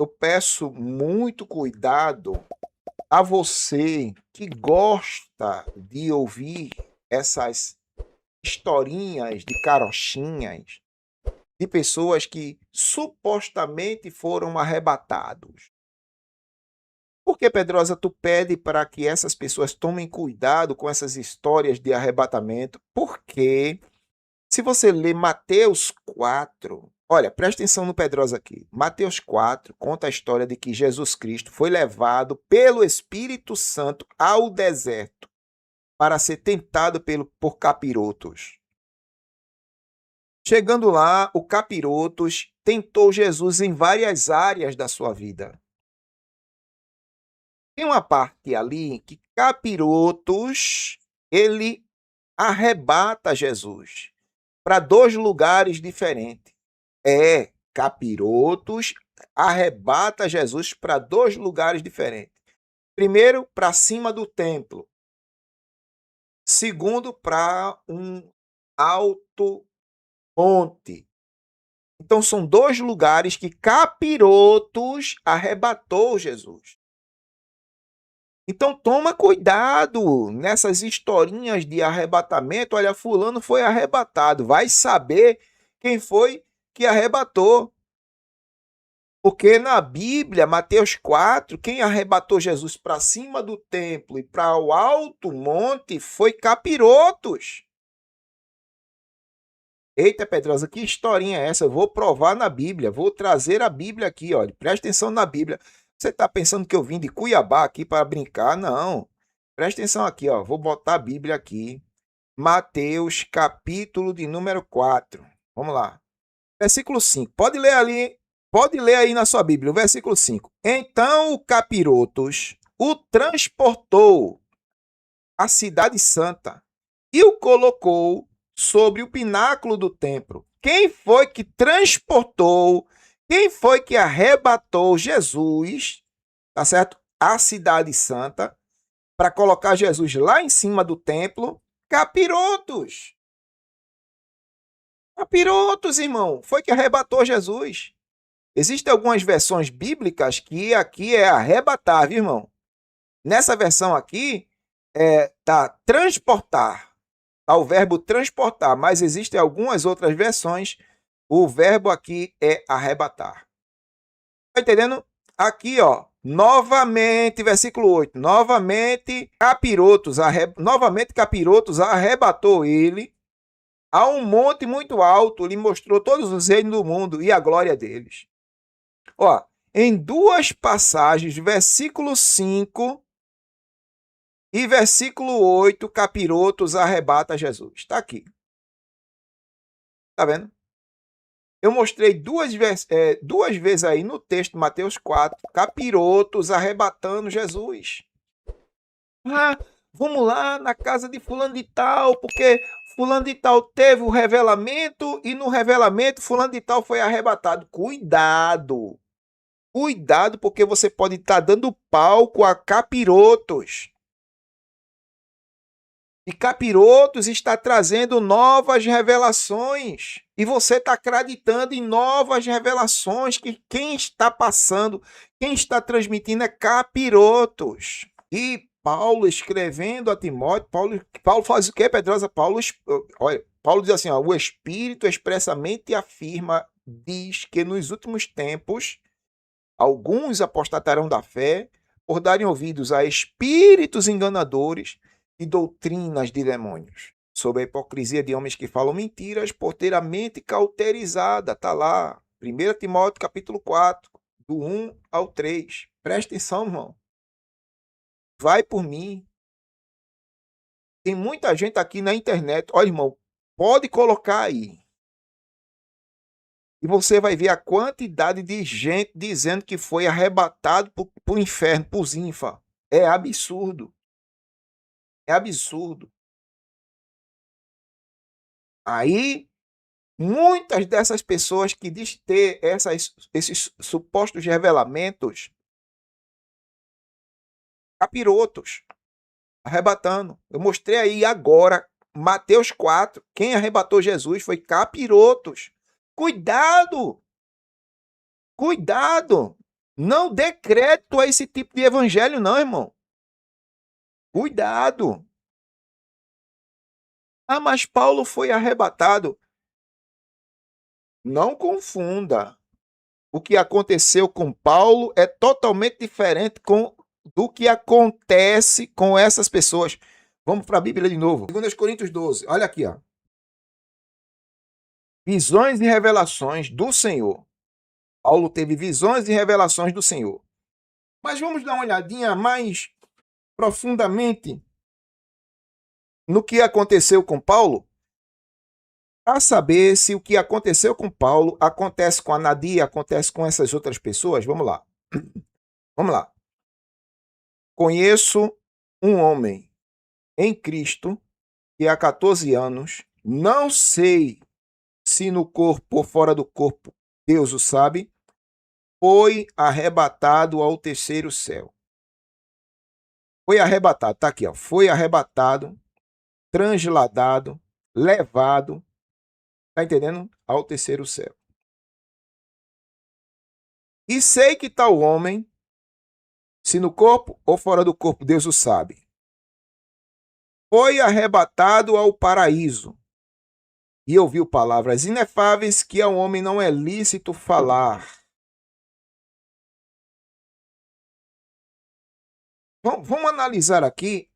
eu peço muito cuidado a você que gosta de ouvir essas historinhas de carochinhas de pessoas que supostamente foram arrebatados. Por que, Pedrosa, tu pede para que essas pessoas tomem cuidado com essas histórias de arrebatamento? Porque se você ler Mateus 4, olha, presta atenção no Pedrosa aqui. Mateus 4 conta a história de que Jesus Cristo foi levado pelo Espírito Santo ao deserto para ser tentado por capirotos. Chegando lá, o capirotos tentou Jesus em várias áreas da sua vida. Tem uma parte ali que capirotos, ele arrebata Jesus para 2 lugares diferentes. Capirotos arrebata Jesus para 2 lugares diferentes. Primeiro, para cima do templo. Segundo, para um alto monte. Então, são 2 lugares que capirotos arrebatou Jesus. Então, toma cuidado nessas historinhas de arrebatamento. Olha, fulano foi arrebatado. Vai saber quem foi que arrebatou. Porque na Bíblia, Mateus 4, quem arrebatou Jesus para cima do templo e para o alto monte foi capirotos. Eita, Pedrosa, que historinha é essa? Eu vou provar na Bíblia, vou trazer a Bíblia aqui, olha. Presta atenção na Bíblia. Você está pensando que eu vim de Cuiabá aqui para brincar? Não. Presta atenção aqui, ó. Vou botar a Bíblia aqui. Mateus, capítulo de número 4. Vamos lá. Versículo 5. Pode ler ali, pode ler aí na sua Bíblia, o versículo 5. Então o capirotos o transportou à cidade santa e o colocou sobre o pináculo do templo. Quem foi que transportou, quem foi que arrebatou Jesus, tá certo? A cidade santa, para colocar Jesus lá em cima do templo? Capirotos. Capirotos, irmão. Foi que arrebatou Jesus. Existem algumas versões bíblicas que aqui é arrebatar, viu, irmão? Nessa versão aqui, tá transportar. Ao verbo transportar, mas existem algumas outras versões, o verbo aqui é arrebatar. Tá entendendo? Aqui, ó, novamente, versículo 8, novamente capirotos arrebatou ele a um monte muito alto, lhe mostrou todos os reinos do mundo e a glória deles. Ó, em 2 passagens, versículo 5 e versículo 8, capirotos arrebata Jesus. Está aqui. Está vendo? Eu mostrei duas vezes aí no texto de Mateus 4, capirotos arrebatando Jesus. Ah, vamos lá na casa de fulano de tal, porque fulano de tal teve o revelamento e no revelamento fulano de tal foi arrebatado. Cuidado! Cuidado, porque você pode estar dando palco a capirotos. E capirotos está trazendo novas revelações. E você está acreditando em novas revelações que quem está passando, quem está transmitindo é capirotos. E Paulo escrevendo a Timóteo, Paulo faz o quê, Pedrosa? Paulo diz assim, ó, o Espírito expressamente afirma, diz que nos últimos tempos, alguns apostatarão da fé por darem ouvidos a espíritos enganadores e doutrinas de demônios, sobre a hipocrisia de homens que falam mentiras por ter a mente cauterizada. Está lá, 1 Timóteo capítulo 4, do 1 ao 3. Presta atenção, irmão. Vai por mim. Tem muita gente aqui na internet. Olha, irmão, pode colocar aí. E você vai ver a quantidade de gente dizendo que foi arrebatado para o inferno, para os ínfas. É absurdo. É absurdo. Aí, muitas dessas pessoas que diz ter esses supostos revelamentos, capirotos, arrebatando. Eu mostrei aí agora, Mateus 4, quem arrebatou Jesus foi capirotos. Cuidado! Cuidado! Não dê crédito a esse tipo de evangelho, não, irmão. Cuidado. Ah, mas Paulo foi arrebatado. Não confunda. O que aconteceu com Paulo é totalmente diferente do que acontece com essas pessoas. Vamos para a Bíblia de novo. 2 Coríntios 12. Olha aqui, ó. Visões e revelações do Senhor. Paulo teve visões e revelações do Senhor. Mas vamos dar uma olhadinha mais profundamente no que aconteceu com Paulo, para saber se o que aconteceu com Paulo acontece com a Nadia, acontece com essas outras pessoas. Vamos lá. Vamos lá. Conheço um homem em Cristo que há 14 anos, não sei se no corpo ou fora do corpo, Deus o sabe, foi arrebatado ao terceiro céu. Foi arrebatado, tá aqui, ó. Foi arrebatado, transladado, levado, tá entendendo? Ao terceiro céu. E sei que tal homem, se no corpo ou fora do corpo, Deus o sabe, foi arrebatado ao paraíso e ouviu palavras inefáveis que ao homem não é lícito falar. Vamos analisar aqui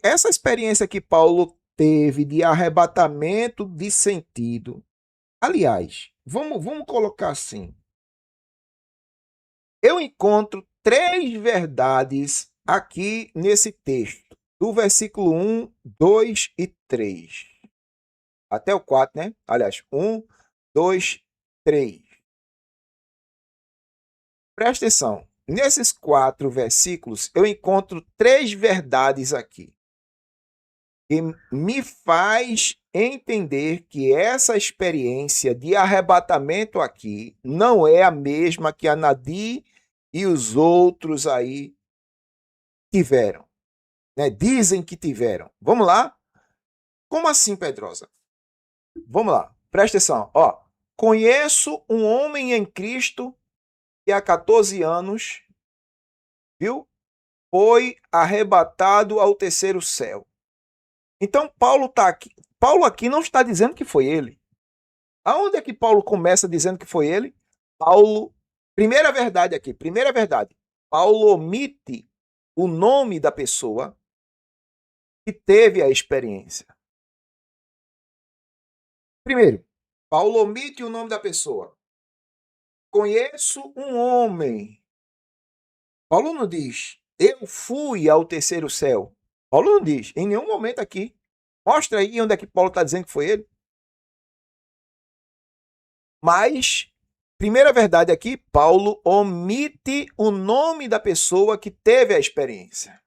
essa experiência que Paulo teve de arrebatamento de sentido. Aliás, vamos colocar assim. Eu encontro 3 verdades aqui nesse texto, do versículo 1, 2 e 3. Até o 4, né? Aliás, 1, 2, 3. Presta atenção. Nesses 4 versículos, eu encontro 3 verdades aqui. Que me faz entender que essa experiência de arrebatamento aqui não é a mesma que a Nadi e os outros aí tiveram. Né? Dizem que tiveram. Vamos lá? Como assim, Pedrosa? Vamos lá. Presta atenção. Ó, conheço um homem em Cristo que há 14 anos, viu? Foi arrebatado ao terceiro céu. Então, Paulo aqui não está dizendo que foi ele. Aonde é que Paulo começa dizendo que foi ele? Primeira verdade aqui, primeira verdade. Paulo omite o nome da pessoa que teve a experiência. Primeiro, Paulo omite o nome da pessoa. Conheço um homem. Paulo não diz, eu fui ao terceiro céu. Paulo não diz, em nenhum momento aqui. Mostra aí onde é que Paulo está dizendo que foi ele. Mas, primeira verdade aqui, Paulo omite o nome da pessoa que teve a experiência.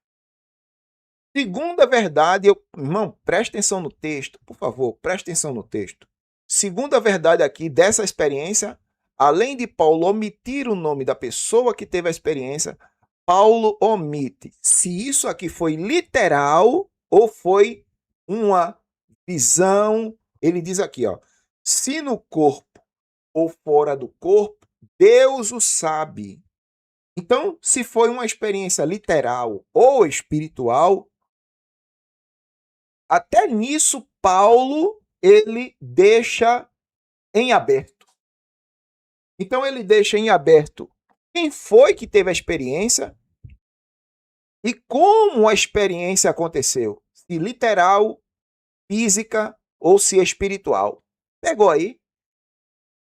Segunda verdade, irmão, preste atenção no texto, por favor, preste atenção no texto. Segunda verdade aqui dessa experiência, além de Paulo omitir o nome da pessoa que teve a experiência, Paulo omite se isso aqui foi literal ou foi uma visão. Ele diz aqui, ó, se no corpo ou fora do corpo, Deus o sabe. Então, se foi uma experiência literal ou espiritual, até nisso Paulo ele deixa em aberto. Então ele deixa em aberto quem foi que teve a experiência e como a experiência aconteceu, se literal, física ou se espiritual. Pegou aí?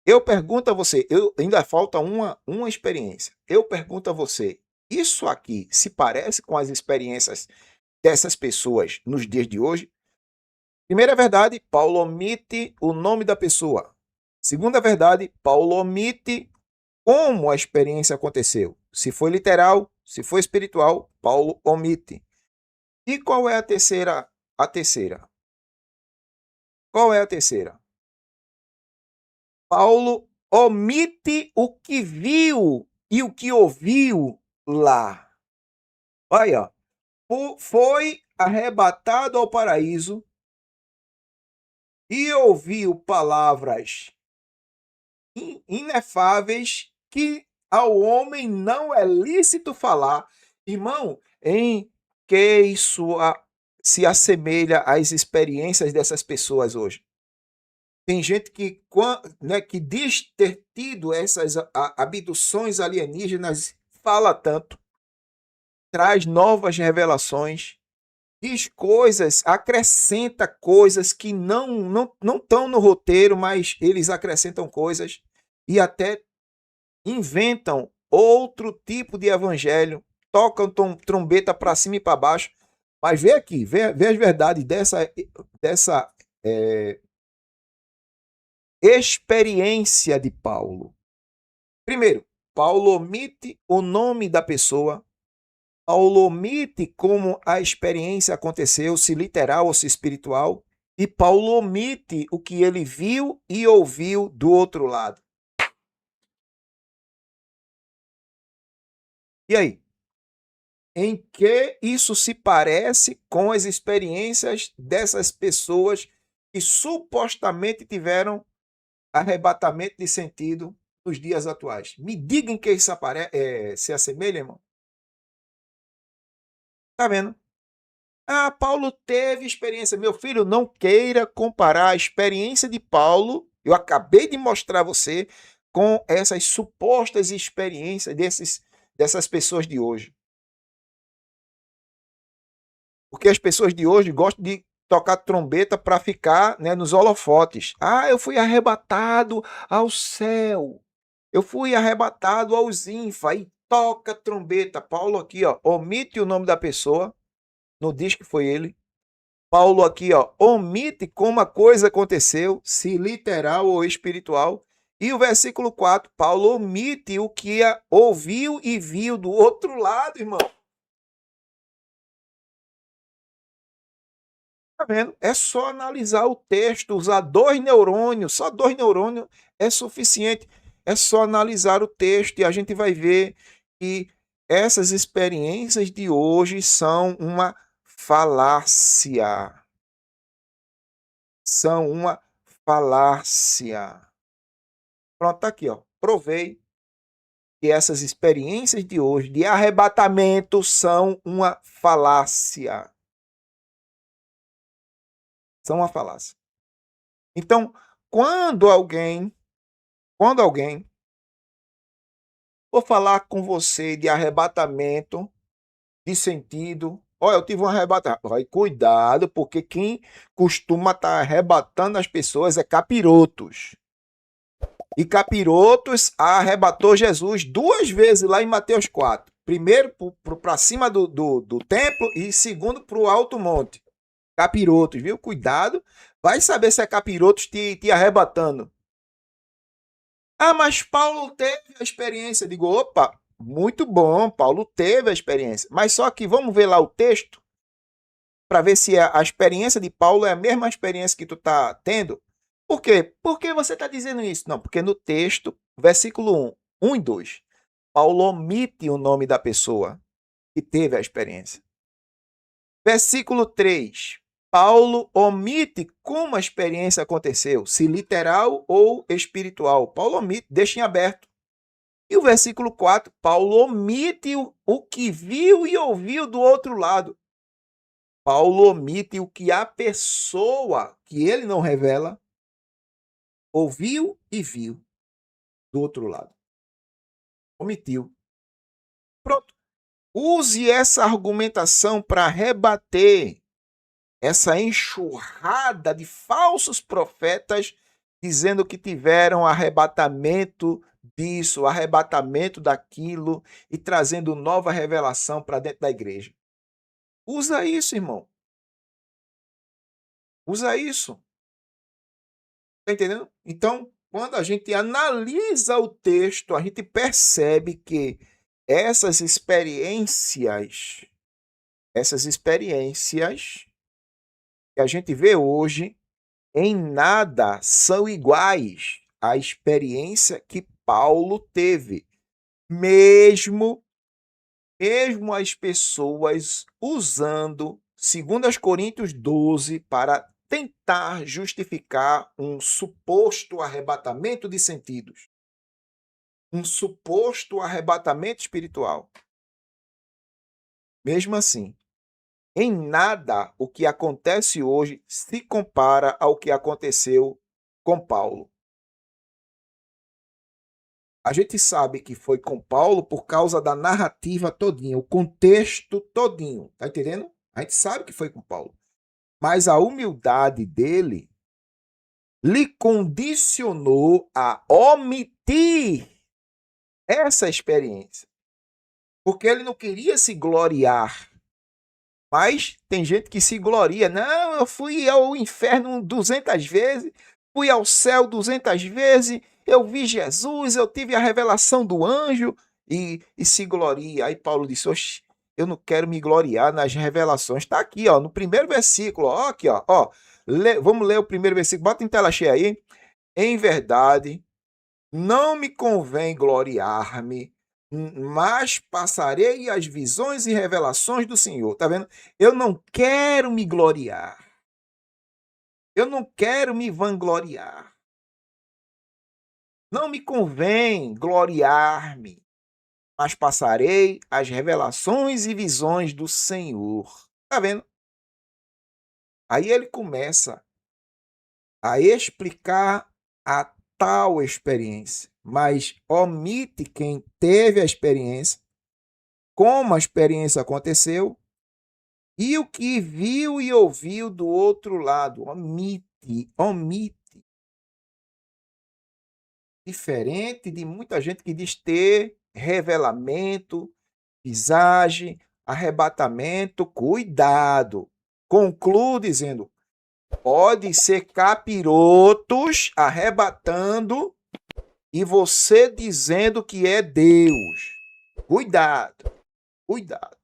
Eu pergunto a você, ainda falta uma experiência. Eu pergunto a você, isso aqui se parece com as experiências dessas pessoas nos dias de hoje? Primeira verdade, Paulo omite o nome da pessoa. Segunda verdade, Paulo omite como a experiência aconteceu. Se foi literal, se foi espiritual, Paulo omite. E qual é a terceira? A terceira. Qual é a terceira? Paulo omite o que viu e o que ouviu lá. Olha, foi arrebatado ao paraíso e ouviu palavras inefáveis que ao homem não é lícito falar, irmão, em que isso se assemelha às experiências dessas pessoas hoje. Tem gente que, né, que diz ter tido essas abduções alienígenas, fala tanto, traz novas revelações, diz coisas, acrescenta coisas que não estão no roteiro, mas eles acrescentam coisas e até inventam outro tipo de evangelho, tocam trombeta para cima e para baixo. Mas vê aqui, vê as verdades dessa experiência de Paulo. Primeiro, Paulo omite o nome da pessoa. Paulo omite como a experiência aconteceu, se literal ou se espiritual. E Paulo omite o que ele viu e ouviu do outro lado. E aí? Em que isso se parece com as experiências dessas pessoas que supostamente tiveram arrebatamento de sentido nos dias atuais? Me diga em que isso se assemelha, irmão. Tá vendo? Ah, Paulo teve experiência. Meu filho, não queira comparar a experiência de Paulo, eu acabei de mostrar a você, com essas supostas experiências dessas pessoas de hoje. Porque as pessoas de hoje gostam de tocar trombeta para ficar, né, nos holofotes. Ah, eu fui arrebatado ao céu. Eu fui arrebatado aos ínfas. E toca trombeta. Paulo aqui, ó, omite o nome da pessoa. Não diz que foi ele. Paulo aqui, ó, omite como a coisa aconteceu, se literal ou espiritual. E o versículo 4, Paulo omite o que ouviu e viu do outro lado, irmão. Tá vendo? É só analisar o texto, usar 2 neurônios, só 2 neurônios é suficiente. É só analisar o texto e a gente vai ver que essas experiências de hoje são uma falácia. São uma falácia. Pronto, tá aqui, ó. Provei que essas experiências de hoje de arrebatamento são uma falácia. São uma falácia. Então, quando alguém for falar com você de arrebatamento, de sentido, olha, eu tive um arrebatamento. Olha, cuidado, porque quem costuma estar arrebatando as pessoas é capirotos. E capirotos arrebatou Jesus 2 vezes lá em Mateus 4. Primeiro para cima do templo e segundo para o alto monte. Capirotos, viu? Cuidado. Vai saber se é capirotos te arrebatando. Ah, mas Paulo teve a experiência. Digo, opa, muito bom, Paulo teve a experiência. Mas só que vamos ver lá o texto para ver se a experiência de Paulo é a mesma experiência que tu tá tendo. Por quê? Por que você está dizendo isso? Não, porque no texto, versículo 1 e 2, Paulo omite o nome da pessoa que teve a experiência. Versículo 3, Paulo omite como a experiência aconteceu, se literal ou espiritual. Paulo omite, deixa em aberto. E o versículo 4, Paulo omite o que viu e ouviu do outro lado. Paulo omite o que a pessoa, que ele não revela, ouviu e viu do outro lado. Omitiu. Pronto. Use essa argumentação para rebater essa enxurrada de falsos profetas dizendo que tiveram arrebatamento disso, arrebatamento daquilo e trazendo nova revelação para dentro da igreja. Usa isso, irmão. Usa isso. Tá entendendo? Então, quando a gente analisa o texto, a gente percebe que essas experiências que a gente vê hoje, em nada são iguais à experiência que Paulo teve. Mesmo as pessoas usando 2 Coríntios 12 para tentar justificar um suposto arrebatamento de sentidos. um suposto arrebatamento espiritual. Mesmo assim, em nada o que acontece hoje se compara ao que aconteceu com Paulo. A gente sabe que foi com Paulo por causa da narrativa todinha, o contexto todinho, tá entendendo? A gente sabe que foi com Paulo. Mas a humildade dele lhe condicionou a omitir essa experiência. Porque ele não queria se gloriar. Mas tem gente que se gloria. Não, eu fui ao inferno 200 vezes, fui ao céu 200 vezes, eu vi Jesus, eu tive a revelação do anjo e se gloria. Aí Paulo disse, oxe, eu não quero me gloriar nas revelações. Está aqui, ó, no primeiro versículo, ó, aqui, ó. Vamos ler o primeiro versículo, bota em tela cheia aí. Em verdade, não me convém gloriar-me, mas passarei as visões e revelações do Senhor. Tá vendo? Eu não quero me gloriar. Eu não quero me vangloriar. Não me convém gloriar-me, mas passarei as revelações e visões do Senhor. Tá vendo? Aí ele começa a explicar a tal experiência, mas omite quem teve a experiência, como a experiência aconteceu e o que viu e ouviu do outro lado. Omite. Diferente de muita gente que diz ter revelamento, visagem, arrebatamento. Cuidado. Concluo dizendo, pode ser capirotos arrebatando e você dizendo que é Deus. Cuidado, cuidado.